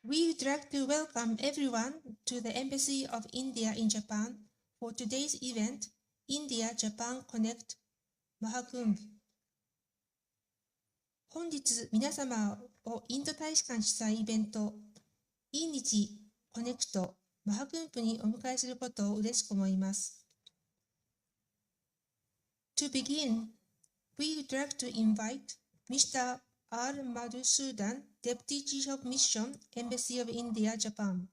We would like to welcome everyone to the Embassy of India in Japan for today's event, India-Japan Connect MAHAKUMBH。本日皆様をインド大使館主催イベント、インニチコネクトマハクンプにお迎えすることを嬉しく思います。To begin, we would like to invite Mr. R. Madhusudan, Deputy Chief of Mission, Embassy of India, Japan。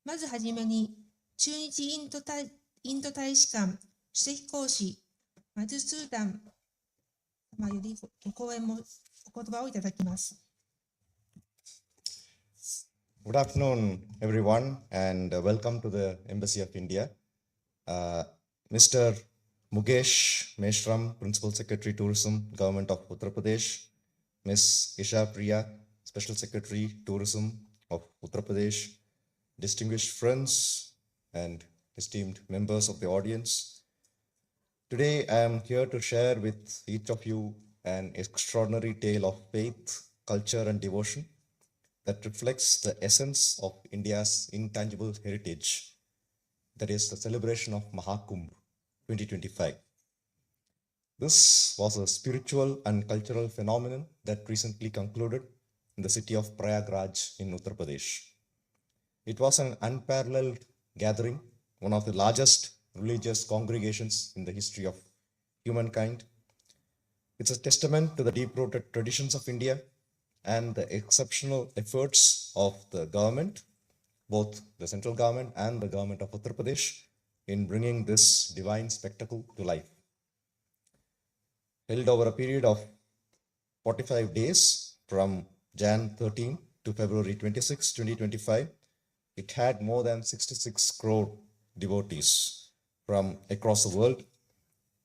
まずはじめに、駐日インド大使館首席公使、マドゥスーダン様よりご講演もお言葉をいただきます。Good afternoon, everyone, and welcome to the Embassy of India. Mr. Mukesh Meshram, Principal Secretary Tourism, Government of Uttar Pradesh. Ms. Isha Priya, Special Secretary Tourism of Uttar Pradesh. Distinguished friends and esteemed members of the audience. Today, I am here to share with each of you an extraordinary tale of faith, culture, and devotion that reflects the essence of India's intangible heritage, that is the celebration of MAHAKUMBH 2025. This was a spiritual and cultural phenomenon that recently concluded in the city of Prayagraj in Uttar Pradesh. It was an unparalleled gathering, one of the largest religious congregations in the history of humankind. It's a testament to the deep-rooted traditions of India and the exceptional efforts of the government, both the central government and the government of Uttar Pradesh, in bringing this divine spectacle to life. Held over a period of 45 days from Jan 13 to February 26, 2025, it had more than 66 crore devotees from across the world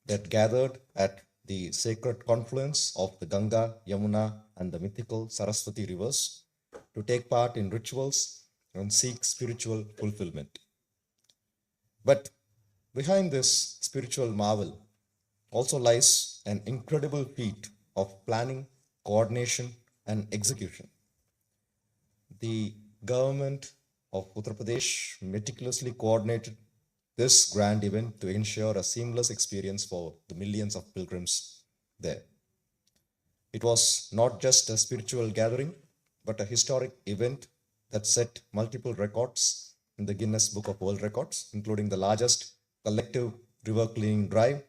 that gathered at the sacred confluence of the Ganga, Yamuna, and the mythical Saraswati rivers to take part in rituals and seek spiritual fulfillment. But behind this spiritual marvel also lies an incredible feat of planning, coordination, and execution. The government of Uttar Pradesh meticulously coordinated this grand event to ensure a seamless experience for the millions of pilgrims there. It was not just a spiritual gathering, but a historic event that set multiple records in the Guinness Book of World Records, including the largest collective river cleaning drive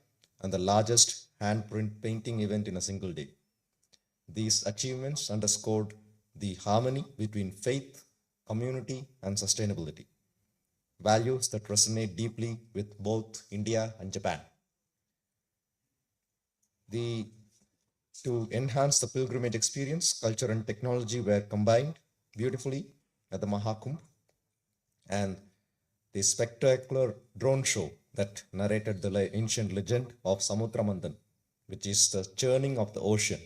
and the largest handprint painting event in a single day. These achievements underscored the harmony between faith, community, and sustainability, values that resonate deeply with both India and Japan. To enhance the pilgrimage experience, culture and technology were combined beautifully at the MAHAKUMBH, and the spectacular drone show that narrated the ancient legend of Samudramandan, which is the churning of the ocean,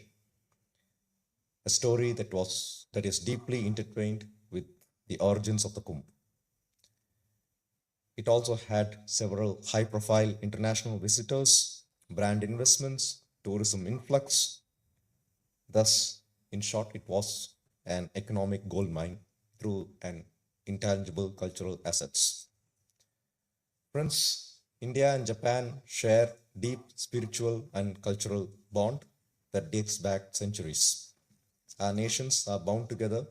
a story that is deeply intertwined with the origins of the Kumbh. It also had several high-profile international visitors, brand investments, tourism influx. Thus, in short, it was an economic goldmine through an intangible cultural assets. Friends, India and Japan share deep spiritual and cultural bond that dates back centuries. Our nations are bound together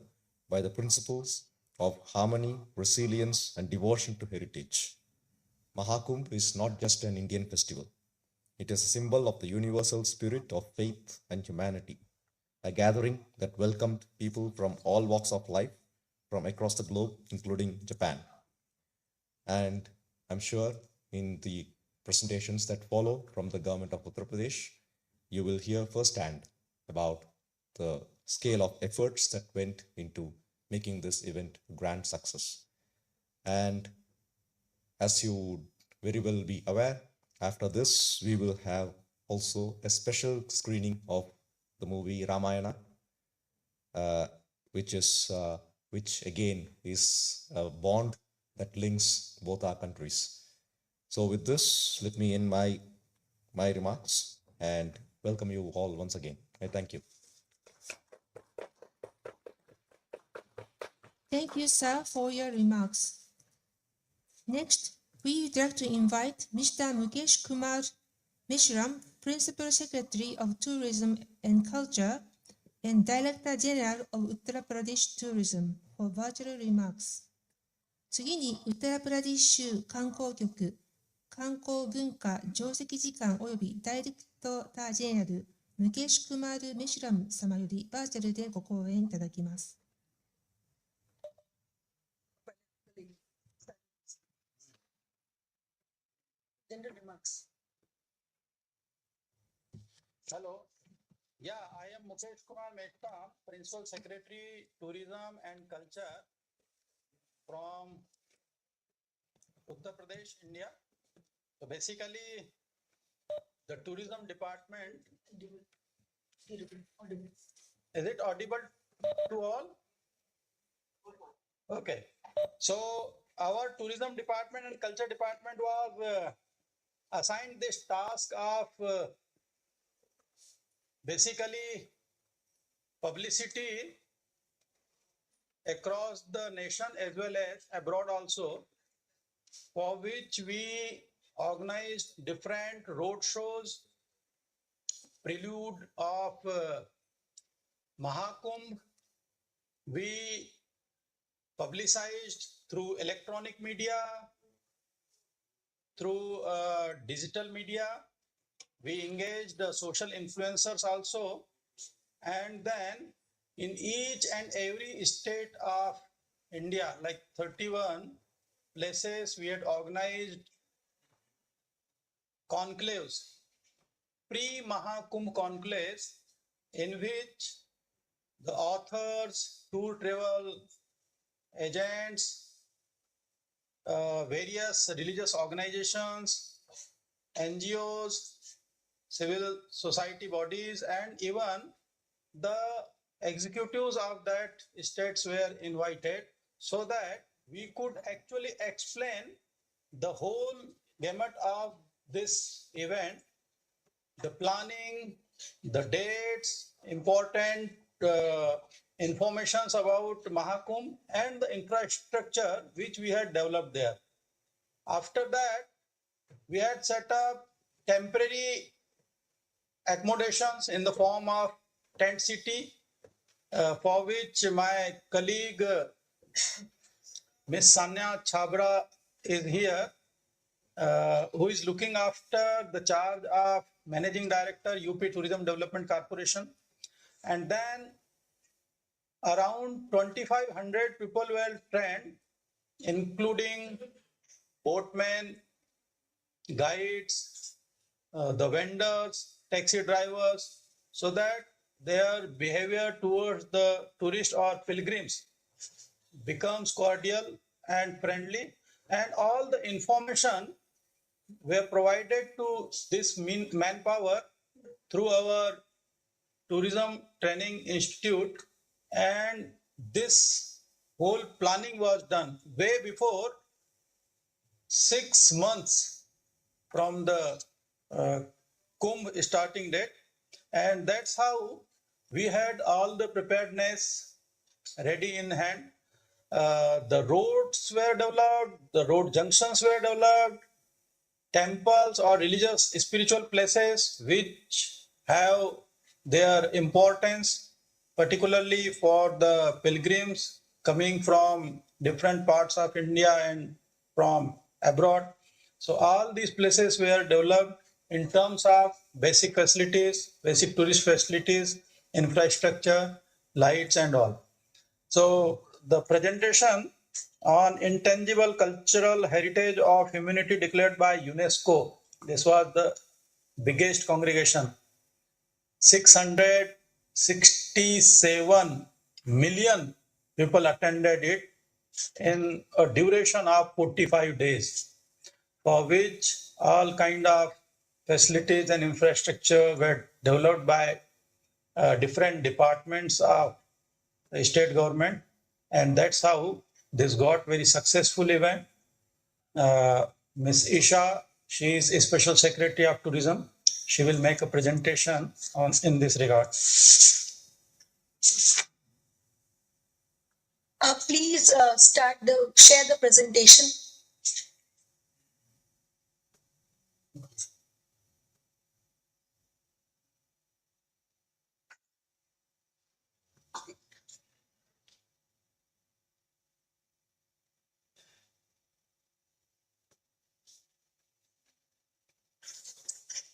by the principles of harmony, resilience, and devotion to heritage. MAHAKUMBH is not just an Indian festival. It is a symbol of the universal spirit of faith and humanity, a gathering that welcomed people from all walks of life from across the globe, including Japan. And I'm sure in the presentations that follow from the government of Uttar Pradesh, you will hear firsthand about the scale of efforts that went into making this event a grand success. And as you would very well be aware, after this, we will have also a special screening of the movie Ramayana, which again is a bond that links both our countries. So with this, let me end my remarks and welcome you all once again. I thank you. Thank you, sir, for your remarks. Next, we would like to invite Mr. Mukesh Kumar Mishram, Principal Secretary of Tourism and Culture and Director General of Uttar Pradesh Tourism for virtual remarks. 次に、ウッタラプラディッシュ観光局観光文化上席次官及びダイレクトージェネラルムケシュクマール・メシュラム様よりバーチャルでご講演いただきます。General remarks. Hello. Yeah, I am Mukesh Kumar Mehta, Principal Secretary, Tourism and Culture from Uttar Pradesh, India. So basically, the tourism department. Is it audible to all? Okay. So our tourism department and culture department was assigned this task of basically publicity across the nation as well as abroad also, for which we organized different road shows, prelude of MAHAKUMBH. We publicized through electronic media, through digital media. We engaged social influencers also, and then in each and every state of India, like 31 places, we had organized conclaves, pre-Mahakumbh conclaves, in which the authors, tour travel agents, various religious organizations, NGOs, civil society bodies, and even the executives of that states were invited, so that we could actually explain the whole gamut of this event, the planning, the dates, important informations about Mahakumbh, and the infrastructure which we had developed there. After that, we had set up temporary accommodations in the form of tent city, for which my colleague Ms. Sanya Chabra is here, who is looking after the charge of Managing Director, UP Tourism Development Corporation. And then around 2,500 people were trained, including boatmen, guides, the vendors, taxi drivers, so that their behavior towards the tourists or pilgrims becomes cordial and friendly, and all the information were provided to this manpower through our Tourism Training Institute, and this whole planning was done way before 6 months from the Kumbh starting date, and that's how we had all the preparedness ready in hand. The roads were developed, the road junctions were developed, temples or religious spiritual places which have their importance, particularly for the pilgrims coming from different parts of India and from abroad. So all these places were developed in terms of basic facilities, basic tourist facilities, infrastructure, lights and all. So the presentation on intangible cultural heritage of humanity declared by UNESCO, this was the biggest congregation. 667 million people attended it in a duration of 45 days, for which all kind of facilities and infrastructure were developed by different departments of the state government, and that's how this got very successful event. Ms. Isha, she is a Special Secretary of Tourism. She will make a presentation on in this regard. Please share the presentation.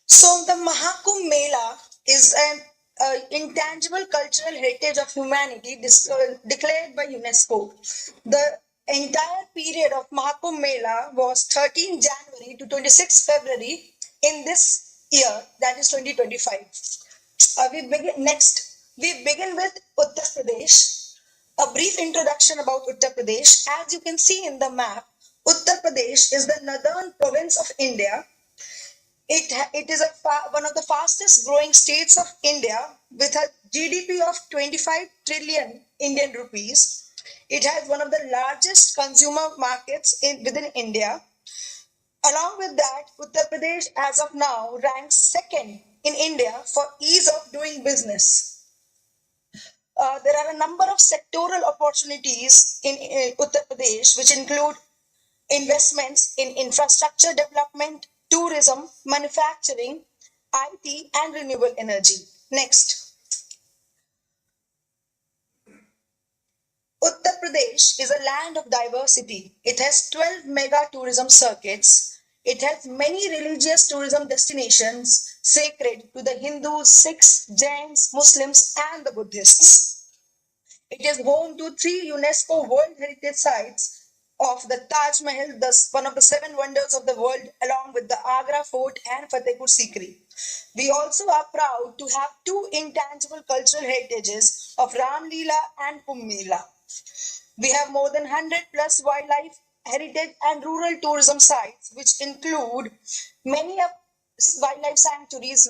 So the Mahakumbh Mela is an intangible cultural heritage of humanity declared by UNESCO. The entire period of Mahakumbh Mela was 13 January to 26 February in this year, that is 2025. We begin with Uttar Pradesh. A brief introduction about Uttar Pradesh. As you can see in the map, Uttar Pradesh is the northern province of India. It is one of the fastest growing states of India with a GDP of 25 trillion Indian rupees. It has one of the largest consumer markets within India. Along with that, Uttar Pradesh as of now ranks second in India for ease of doing business. There are a number of sectoral opportunities in Uttar Pradesh, which include investments in infrastructure development, tourism, manufacturing, IT, and renewable energy. Next. Uttar Pradesh is a land of diversity. It has 12 mega tourism circuits. It has many religious tourism destinations sacred to the Hindus, Sikhs, Jains, Muslims, and the Buddhists. It is home to 3 UNESCO World Heritage Sites of the Taj Mahal, one of the 7 wonders of the world, along with the Agra Fort and Fatehpur Sikri. We also are proud to have 2 intangible cultural heritages of Ram Leela and Kumbh Mela. We have more than 100 plus wildlife, heritage, and rural tourism sites, which include many of wildlife sanctuaries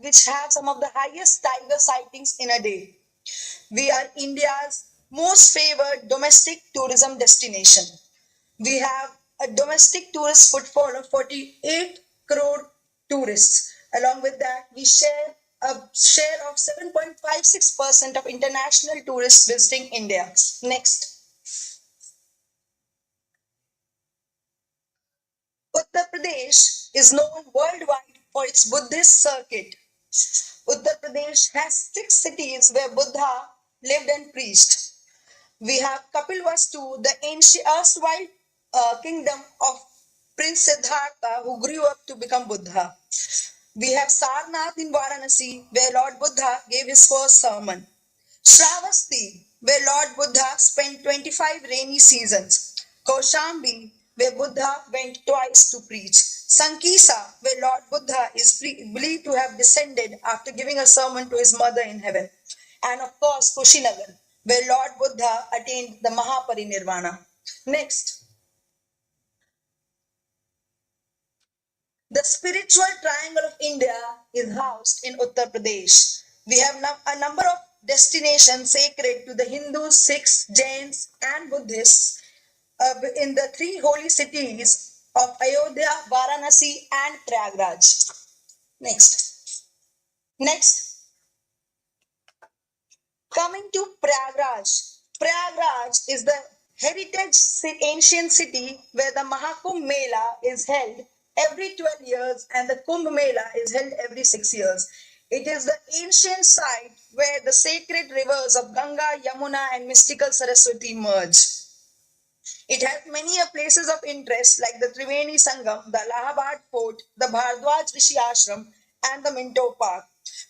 which have some of the highest tiger sightings in a day. We are India's most favored domestic tourism destination. We have a domestic tourist footfall of 48 crore tourists. Along with that, we share a share of 7.56% of international tourists visiting India. Next. Uttar Pradesh is known worldwide for its Buddhist circuit. Uttar Pradesh has 6 cities where Buddha lived and preached. We have Kapilvastu, the ancient erstwhile kingdom of Prince Siddhartha, who grew up to become Buddha. We have Sarnath in Varanasi, where Lord Buddha gave his first sermon. Shravasti, where Lord Buddha spent 25 rainy seasons. Kaushambi, where Buddha went twice to preach. Sankesa, where Lord Buddha is believed to have descended after giving a sermon to his mother in heaven. And of course, Kushinagar, where Lord Buddha attained the Mahaparinirvana. Next. The spiritual triangle of India is housed in Uttar Pradesh. We have a number of destinations sacred to the Hindus, Sikhs, Jains, and Buddhists in the 3 holy cities of Ayodhya, Varanasi, and Prayagraj. Next. Next. Coming to Prayagraj. Prayagraj is the heritage ancient city where the Mahakumbh Mela is held every 12 years and the Kumbh Mela is held every 6 years. It is the ancient site where the sacred rivers of Ganga, Yamuna, and mystical Saraswati merge. It has many places of interest like the Triveni Sangam, the Allahabad Fort, the Bhardwaj Rishi Ashram, and the Minto Park.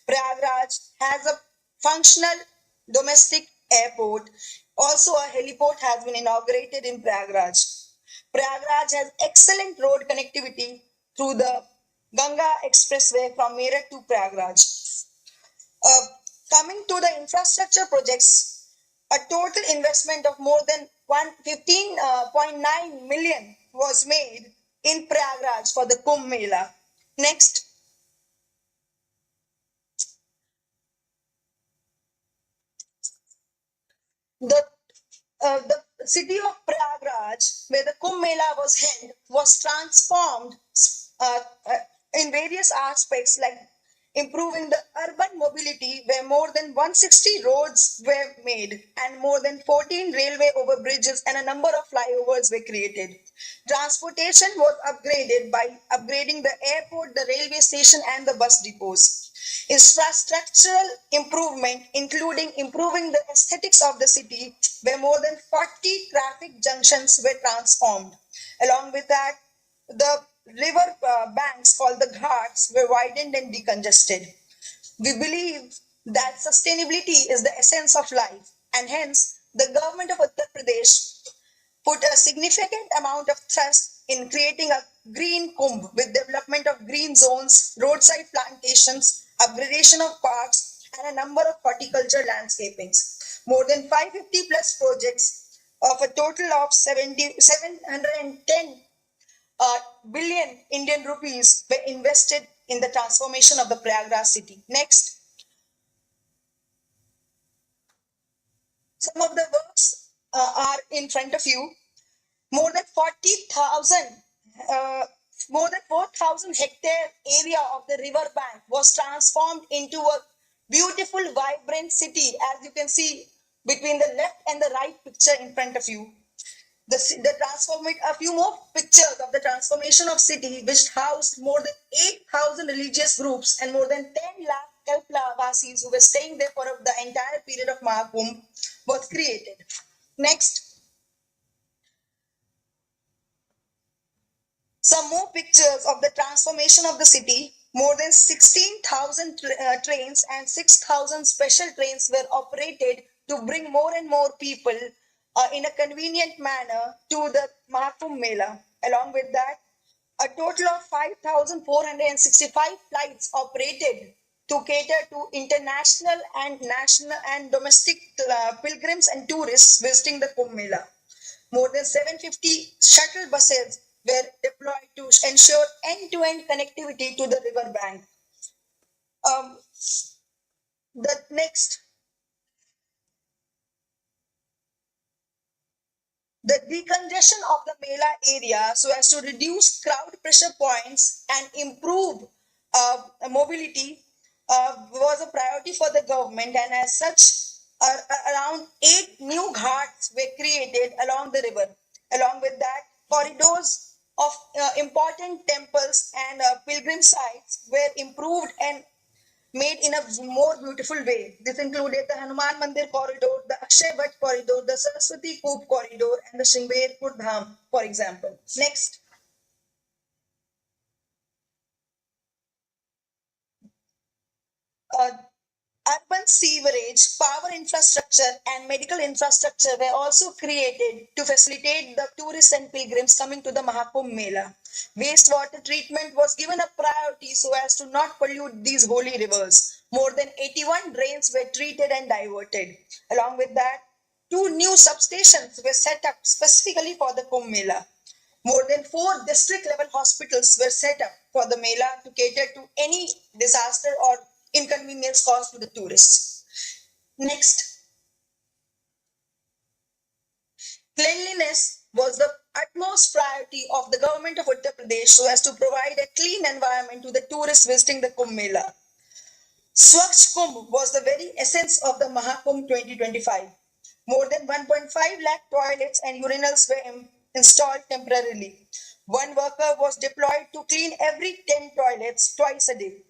Prayagraj has a functional domestic airport. Also, a heliport has been inaugurated in Prayagraj. Prayagraj has excellent road connectivity through the Ganga Expressway from Meerut to Prayagraj. Coming to the infrastructure projects, a total investment of more than 15.9 million was made in Prayagraj for the Kumbh Mela. Next. The city of Prayagraj, where the Kumbh Mela was held, was transformed uh, uh, in various aspects, like improving the urban mobility where more than 160 roads were made and more than 14 railway overbridges and a number of flyovers were created. Transportation was upgraded by upgrading the airport, the railway station and the bus depots. Infrastructural improvement, including improving the aesthetics of the city, where more than 40 traffic junctions were transformed. Along with that, the river banks called the ghats were widened and decongested. We believe that sustainability is the essence of life, and hence the government of Uttar Pradesh put a significant amount of thrust in creating a green kumbh with development of green zones, roadside plantations, upgradation of parks, and a number of horticulture landscapings. More than 550 plus projects of a total of 710 billion Indian rupees were invested in the transformation of the Prayagraj city. Next, some of the works are in front of you. More than 40,000, more than 4,000 hectare area of the river bank was transformed into a beautiful, vibrant city, as you can see between the left and the right picture in front of you. The transformation, a few more pictures of the transformation of city, which housed more than 8,000 religious groups and more than 10 lakh Kalpavasis who were staying there for the entire period of Mahakumbh, was created. Next, some more pictures of the transformation of the city. More than 16,000 trains and 6,000 special trains were operated to bring more and more people in a convenient manner to the Mahakumbh Mela. Along with that, a total of 5,465 flights operated to cater to international and national and domestic pilgrims and tourists visiting the Kumbh Mela. More than 750 shuttle buses were deployed to ensure end-to-end connectivity to the river bank. The next, the decongestion of the Mela area so as to reduce crowd pressure points and improve mobility was a priority for the government, and as such, around 8 new ghats were created along the river. Along with that, corridors of important temples and pilgrim sites were improved and made in a more beautiful way. This included the Hanuman Mandir corridor, the Akshay Vatt corridor, the Saraswati Koop corridor, and the Shringverpur Dham, for example. Next. Urban sewerage, power infrastructure, and medical infrastructure were also created to facilitate the tourists and pilgrims coming to the Mahakumbh Mela. Wastewater treatment was given a priority so as to not pollute these holy rivers. More than 81 drains were treated and diverted. Along with that, 2 new substations were set up specifically for the Kumbh Mela. More than 4 district level hospitals were set up for the Mela to cater to any disaster or inconvenience caused to the tourists. Next, cleanliness was the utmost priority of the government of Uttar Pradesh so as to provide a clean environment to the tourists visiting the Kumbh Mela. Swachh Kumbh was the very essence of the Mahakumbh 2025. More than 1.5 lakh toilets and urinals were installed temporarily. One worker was deployed to clean every 10 toilets twice a day.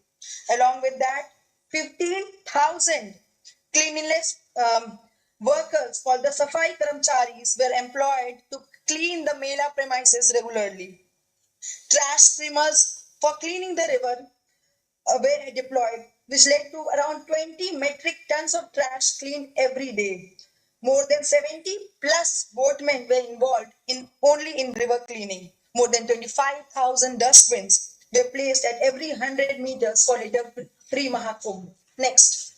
Along with that, 15,000 cleanliness workers called the Safai Karamcharis were employed to clean the Mela premises regularly. Trash streamers for cleaning the river were deployed, which led to around 20 metric tons of trash cleaned every day. More than 70 plus boatmen were involved only in river cleaning. More than 25,000 dustbins were placed at every 100 meters for litter-free Mahakumbh. Next.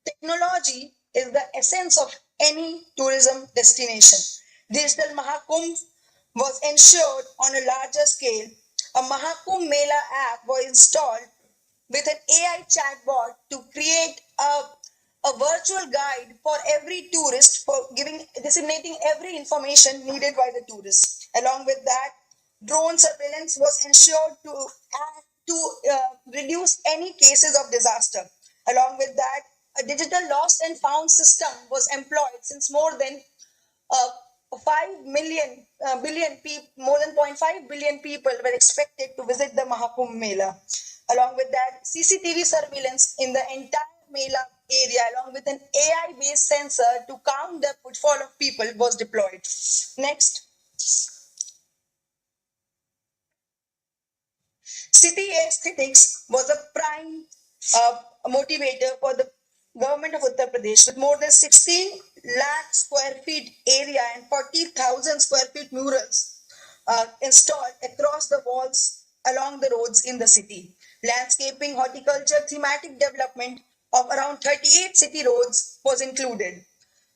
Technology is the essence of any tourism destination. Digital Mahakumbh was ensured on a larger scale. A Mahakumbh Mela app was installed with an AI chatbot to create a virtual guide for every tourist for disseminating every information needed by the tourists. Along with that, drone surveillance was ensured to and to reduce any cases of disaster. Along with that, a digital lost and found system was employed since more than 5 million billion people, more than 0.5 billion people were expected to visit the Mahakumbh Mela. Along with that, CCTV surveillance in the entire Mela area, along with an AI-based sensor to count the footfall of people, was deployed. Next. City aesthetics was a prime motivator for the government of Uttar Pradesh with more than 16 lakh square feet area and 40,000 square feet murals installed across the walls along the roads in the city. Landscaping, horticulture, thematic development of around 38 city roads was included.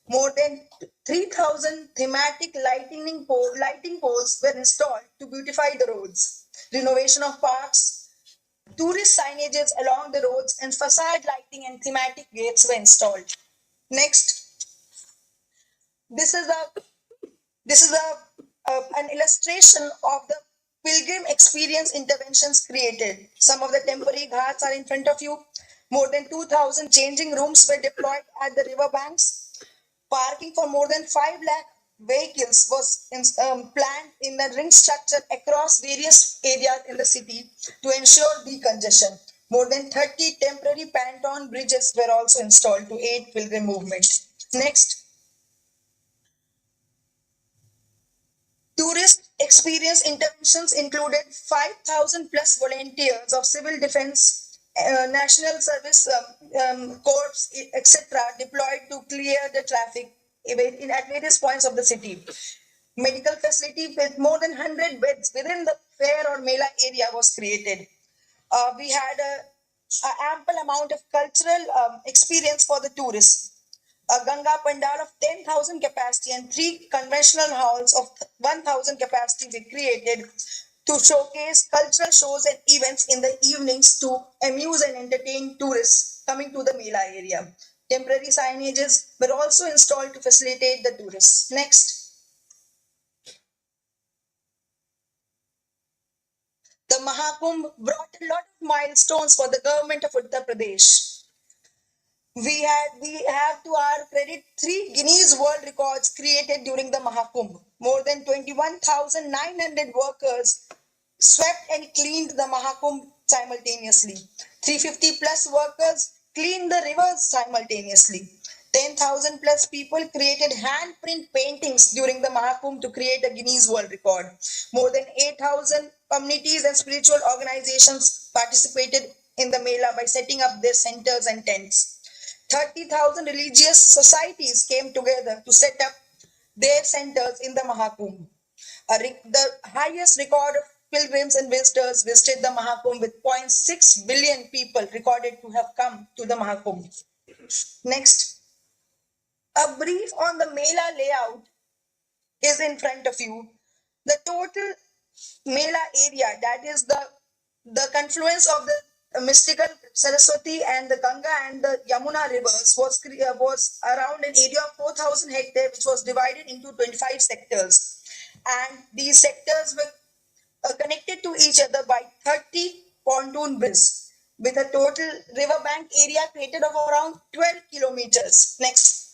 More than 3,000 thematic lighting poles were installed to beautify the roads. Renovation of parks, tourist signages along the roads, and facade lighting and thematic gates were installed. Next, this is an illustration of the pilgrim experience interventions created. Some of the temporary ghats are in front of you. More than 2,000 changing rooms were deployed at the river banks. Parking for more than 5 lakh vehicles was planned in a ring structure across various areas in the city to ensure decongestion. More than 30 temporary pontoon bridges were also installed to aid pilgrim movement. Next, tourist experience interventions included 5,000 plus volunteers of civil defense, national service corps, etc., deployed to clear the traffic at various points of the city. Medical facility with more than 100 beds within the fair or Mela area was created. We had a ample amount of cultural experience for the tourists. A Ganga Pandal of 10,000 capacity and 3 conventional halls of 1,000 capacity were created to showcase cultural shows and events in the evenings to amuse and entertain tourists coming to the Mela area. Temporary signages were also installed to facilitate the tourists. Next. The Mahakumbh brought a lot of milestones for the government of Uttar Pradesh. We have to our credit 3 Guinness World Records created during the Mahakumbh. More than 21,900 workers swept and cleaned the Mahakumbh simultaneously. 350 plus workers cleaned the rivers simultaneously. 10,000 plus people created handprint paintings during the Mahakumbh to create a Guinness World Record. More than 8,000 communities and spiritual organizations participated in the Mela by setting up their centers and tents. 30,000 religious societies came together to set up their centers in the Mahakumbh. The highest record of pilgrims and visitors visited the Mahakumbh with 0.6 billion people recorded to have come to the Mahakumbh. Next, a brief on the Mela layout is in front of you. The total Mela area, that is the confluence of the mystical Saraswati and the Ganga and the Yamuna rivers was around an area of 4,000 hectares, which was divided into 25 sectors. And these sectors were connected to each other by 30 pontoon bridges with a total riverbank area created of around 12 kilometers. Next.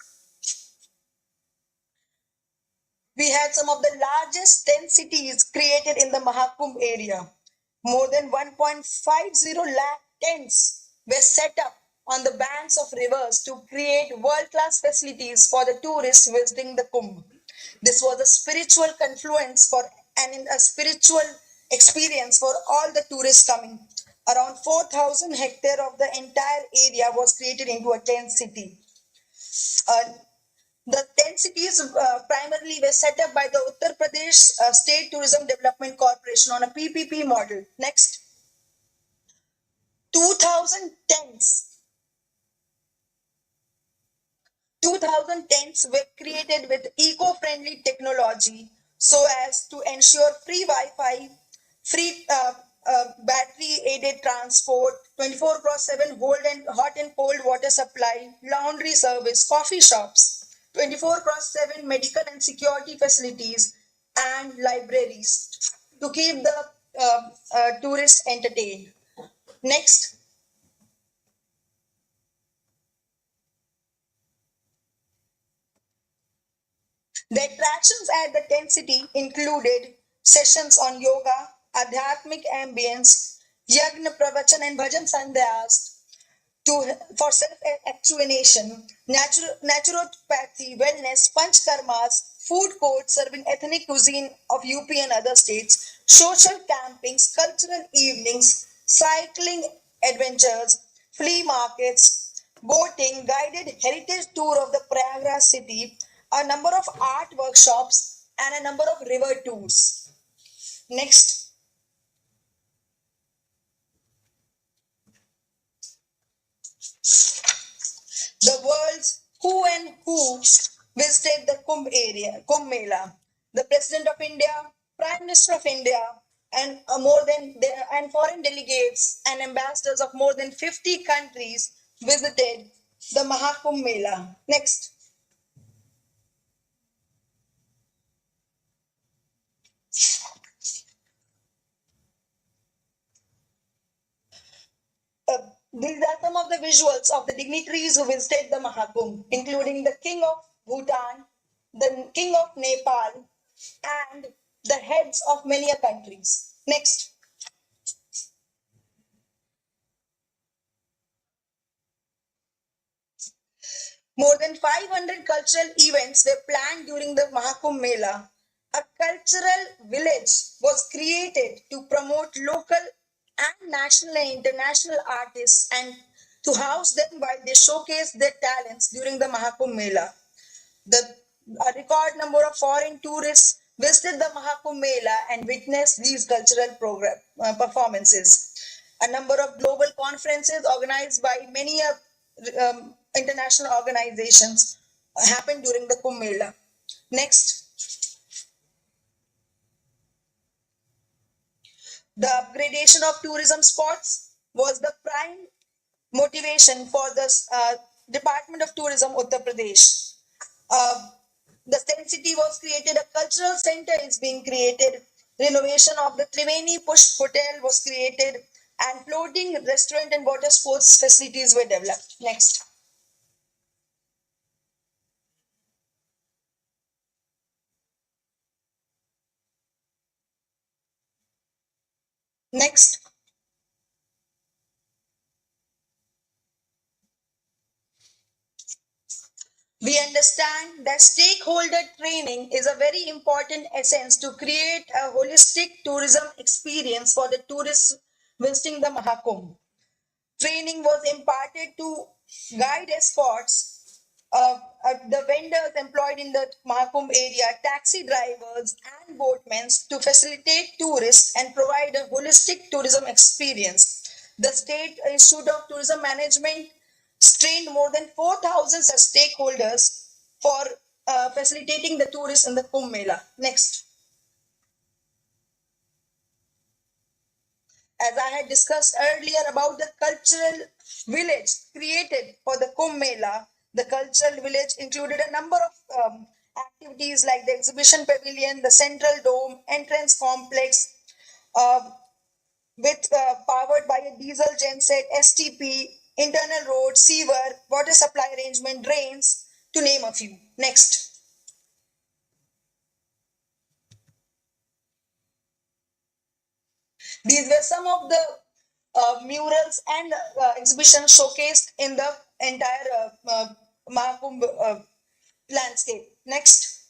We had some of the largest tent cities created in the Mahakumbh area. More than 1.50 lakh tents were set up on the banks of rivers to create world-class facilities for the tourists visiting the Kumbh. This was a spiritual confluence and a spiritual experience for all the tourists coming. Around 4,000 hectares of the entire area was created into a tent city. The 10 cities primarily were set up by the Uttar Pradesh State Tourism Development Corporation on a PPP model. Next. 2000 tents were created with eco-friendly technology so as to ensure free Wi-Fi, free battery-aided transport, 24/7 hot and cold water supply, laundry service, coffee shops, 24/7 medical and security facilities, and libraries to keep the tourists entertained. Next. The attractions at the tent city included sessions on yoga, adhyatmic ambience, yagna pravachan and bhajan sandhyas for self-actuation, naturopathy, wellness, panchkarmas, food courts serving ethnic cuisine of UP and other states, social campings, cultural evenings, cycling adventures, flea markets, boating, guided heritage tour of the Prayagraj city, a number of art workshops, and a number of river tours. Next. The world's who and who visited the Kumbh Mela. The President of India, Prime Minister of India, and and foreign delegates and ambassadors of more than 50 countries visited the Mahakumbh Mela. Next. These are some of the visuals of the dignitaries who visited the Mahakumbh, including the King of Bhutan, the King of Nepal, and the heads of many countries. Next. More than 500 cultural events were planned during the Mahakumbh Mela. A cultural village was created to promote local and national and international artists and to house them while they showcase their talents during the Mahakumbh Mela. A record number of foreign tourists visited the Mahakumbh Mela and witnessed these cultural performances. A number of global conferences organized by many international organizations happened during the Kumbh Mela. Next. The upgradation of tourism spots was the prime motivation for the Department of Tourism, Uttar Pradesh. The tent city was created, a cultural center is being created, renovation of the Triveni Push Hotel was created, and floating restaurant and water sports facilities were developed. Next. Next. We understand that stakeholder training is a very important essence to create a holistic tourism experience for the tourists visiting the Mahakumbh. Training was imparted to guide escorts, the vendors employed in the Mahakumbh area, taxi drivers, and boatmen to facilitate tourists and provide a holistic tourism experience. The State Institute of Tourism Management trained more than 4,000 such stakeholders for facilitating the tourists in the Kumbh Mela. Next. As I had discussed earlier about the cultural village created for the Kumbh Mela, the cultural village included a number of activities like the exhibition pavilion, the central dome, entrance complex, uh, powered by a diesel genset, STP, internal road, sewer, water supply arrangement, drains, to name a few. Next. These were some of the murals and exhibitions showcased in the entire Mahakumbh landscape. Next.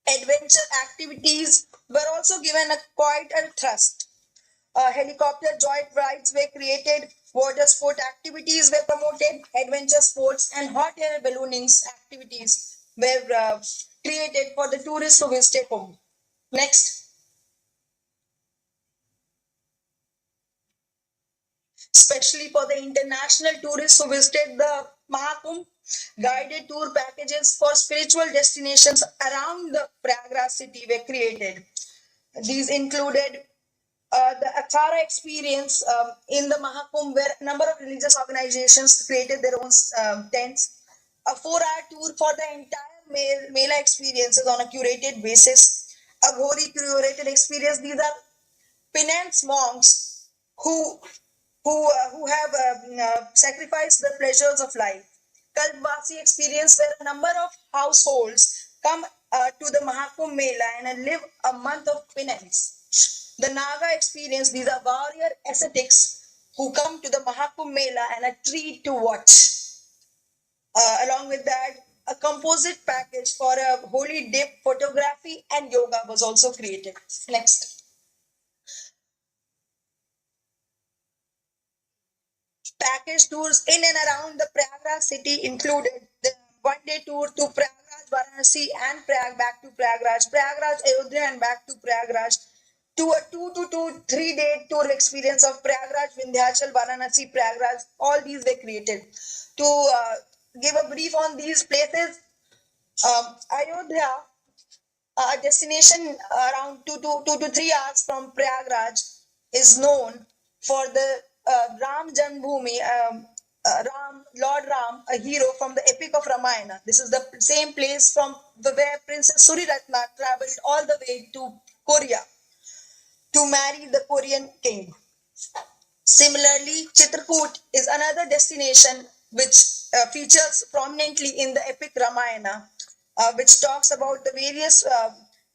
Adventure activities were also given a quite a thrust. Helicopter joy rides were created, water sport activities were promoted, adventure sports and hot air ballooning activities were created for the tourists who visited home. Next. Especially for the international tourists who visited the Mahakumbh, guided tour packages for spiritual destinations around the Prayagraj city were created. These included the Akhara experience in the Mahakumbh, where a number of religious organizations created their own tents, a 4-hour tour for the entire Mela experiences on a curated basis. A Ghori curated experience. These are penance monks who who have sacrificed the pleasures of life. Kalpvasi experience where a number of households come to the Mahakumbh Mela and live a month of penance. The Naga experience, these are warrior ascetics who come to the Mahakumbh Mela and a tree to watch. Along with that, a composite package for a holy dip, photography, and yoga was also created. Next. Package tours in and around the Prayagraj city included the one-day tour to Prayagraj, Varanasi, and Prayag back to Prayagraj, Ayodhya, and back to Prayagraj. To a 3 day tour experience of Prayagraj, Vindhyachal, Varanasi, Prayagraj, all these were created. To give a brief on these places, Ayodhya, a destination around 2 to 3 hours from Prayagraj, is known for the Ram Janmabhoomi, Lord Ram, a hero from the epic of Ramayana. This is the same place from where Princess Suriratna traveled all the way to Korea to marry the Korean king. Similarly, Chitrakoot is another destination which features prominently in the epic Ramayana, which talks about the various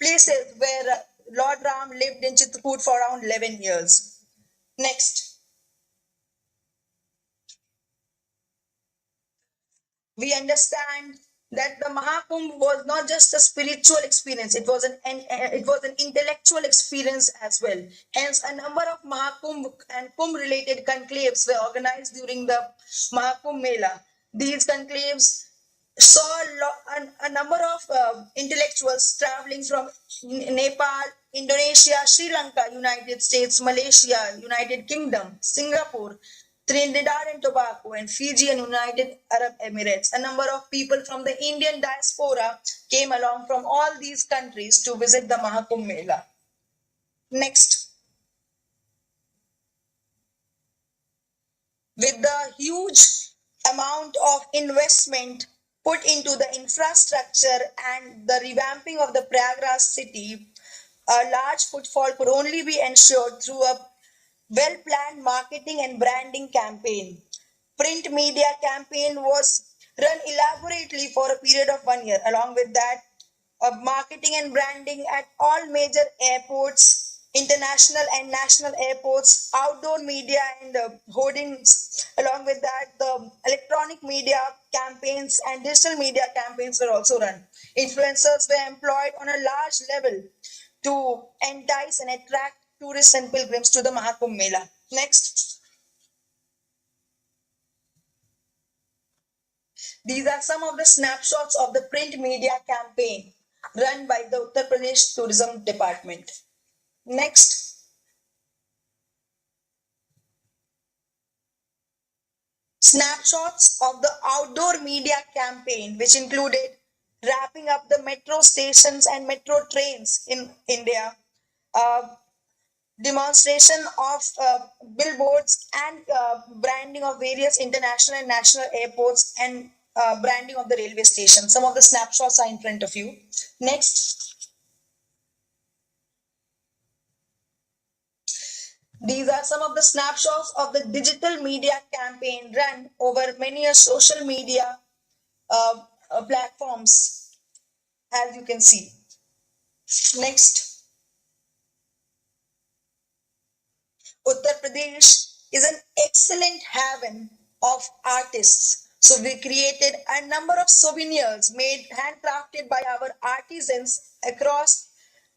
places where Lord Ram lived in Chitrakoot for around 11 years. Next. We understand that the Mahakumbh was not just a spiritual experience; it was an intellectual experience as well. Hence, a number of Mahakumbh and Kumbh-related conclaves were organized during the Mahakumbh Mela. These conclaves saw a number of intellectuals traveling from Nepal, Indonesia, Sri Lanka, United States, Malaysia, United Kingdom, Singapore, Trinidad and Tobago, and Fiji and United Arab Emirates. A number of people from the Indian diaspora came along from all these countries to visit the Mahakumbh Mela. Next. With the huge amount of investment put into the infrastructure and the revamping of the Prayagraj city, a large footfall could only be ensured through a well-planned marketing and branding campaign. Print media campaign was run elaborately for a period of 1 year. Along with that, marketing and branding at all major airports, international and national airports, outdoor media and hoardings. Along with that, the electronic media campaigns and digital media campaigns were also run. Influencers were employed on a large level to entice and attract tourists and pilgrims to the Mahakumbh Mela. Next. These are some of the snapshots of the print media campaign run by the Uttar Pradesh Tourism Department. Next. Snapshots of the outdoor media campaign, which included wrapping up the metro stations and metro trains in India, demonstration of billboards and branding of various international and national airports, and branding of the railway station. Some of the snapshots are in front of you. Next. These are some of the snapshots of the digital media campaign run over many social media platforms, as you can see. Next. Uttar Pradesh is an excellent haven of artists. So we created a number of souvenirs made handcrafted by our artisans across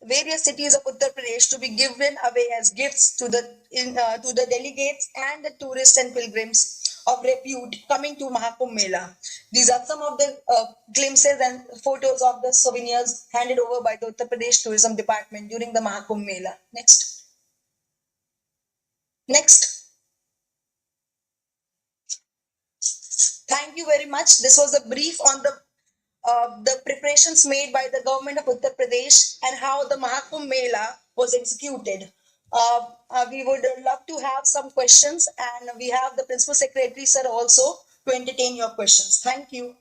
various cities of Uttar Pradesh to be given away as gifts to the delegates and the tourists and pilgrims of repute coming to Mahakumbh Mela. These are some of the glimpses and photos of the souvenirs handed over by the Uttar Pradesh Tourism Department during the Mahakumbh Mela. Next. Next. Thank you very much. This was a brief on the preparations made by the government of Uttar Pradesh and how the Mahakumbh Mela was executed. We would love to have some questions, and we have the Principal Secretary, sir, also to entertain your questions. Thank you.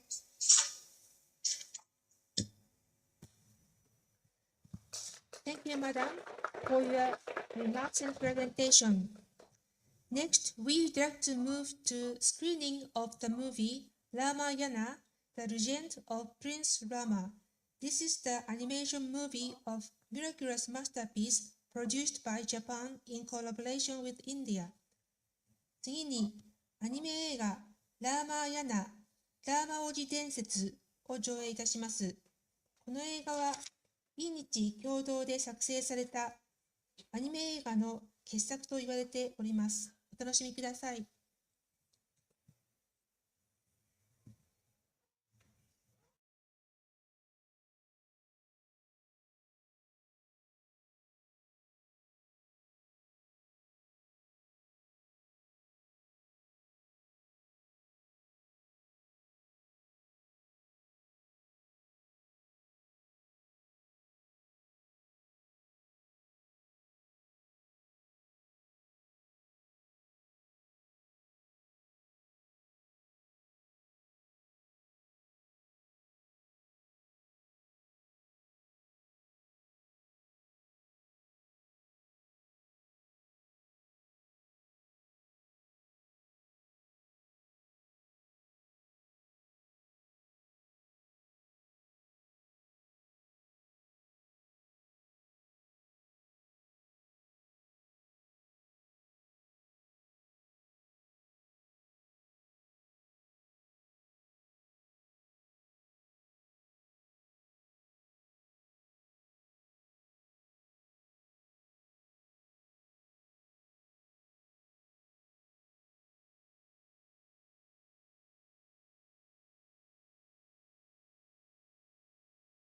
Thank you, Madam, for your remarks and presentation. Next, we would like to move to screening of the movie Ramayana, The Legend of Prince Rama. This is the animation movie of miraculous masterpiece produced by Japan in collaboration with India. 次に、アニメ映画ラーマーヤナ、ラーマ王子伝説を上映いたします。この映画は、インニチ共同で作成されたアニメ映画の傑作と言われております。お楽しみください。